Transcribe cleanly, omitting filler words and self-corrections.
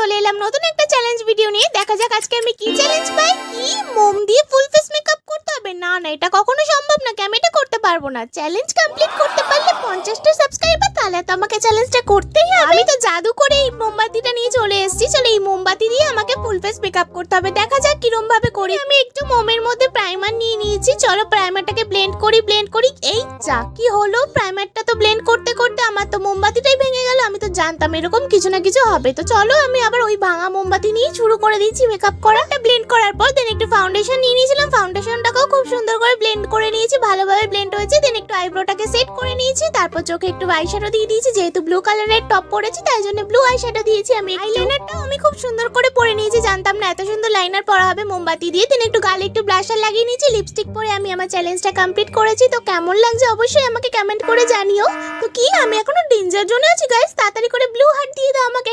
চলে এলাম নতুন একটা চ্যালেঞ্জ ভিডিও নিয়ে। দেখা যাক আজকে আমি কি চ্যালেঞ্জ পাই। কি মোম দিয়ে ফুল ফেস মেকআপ করতে হবে? না না, এটা কখনো সম্ভব না, আমি এটা করতে পারবো না। চ্যালেঞ্জ কমপ্লিট করতে পারলে 50টা সাবস্ক্রাইবার, তাহলে তো আমাকে চ্যালেঞ্জটা করতেই হবে। আমি তো জাদু করে এই মোমবাতিটা নিয়ে চলে এসেছি। চলো এই মোমবাতি দিয়ে আমাকে ফুল ফেস মেকআপ করতে হবে। দেখা যাক কিরম ভাবে করি। আমি একটু মোমের মধ্যে প্রাইমার নিয়ে নিয়েছি। চলো প্রাইমারটাকে ব্লেন্ড করি। এই যা কি হলো, প্রাইমারটা তো ব্লেন্ড করতে করতে আমার তো মোমবাতিটাই ভেঙে গেল। আমি তো জানতাম এরকম কিছু না কিছু হবে। তো চলো আমি আবার ওই ভাঙা মোমবাতি নিয়ে শুরু করে দিচ্ছি মেকআপ করা। ব্লেন্ড করার পর দেন একটু ফাউন্ডেশন নিয়ে নিয়েছিলাম। ফাউন্ডেশনটাকেও খুব সুন্দর করে ব্লেন্ড করে নিয়েছি, ভালোভাবে ব্লেন্ড হয়েছে। দেন একটু আইব্রোটাকে সেট করে নিয়েছি। তারপর চোখে একটু আইশ্যাডো দিয়ে দিয়েছি, যেহেতু ব্লু কালারের টপ পরেছি তাই জন্য ব্লু আইশ্যাডো দিয়েছি। আমি আইলাইনারটাও আমি খুব সুন্দর করে পরে নিয়েছি, জানতাম না এত সুন্দর লাইনার পরা হবে মোমবাতি দিয়ে। দেন একটু গালে একটু ব্লাশার লাগিয়ে নিয়েছি। লিপস্টিক পরে আমি আমার চ্যালেঞ্জটা কমপ্লিট করেছি। তো কেমন লাগছে অবশ্যই আমাকে কমেন্ট করে জানিও। তো কি আমি এখনো ডেঞ্জার জোনে আছি গাইস, তাড়াতাড়ি করে ব্লু হার্ট দিয়ে দাও আমাকে।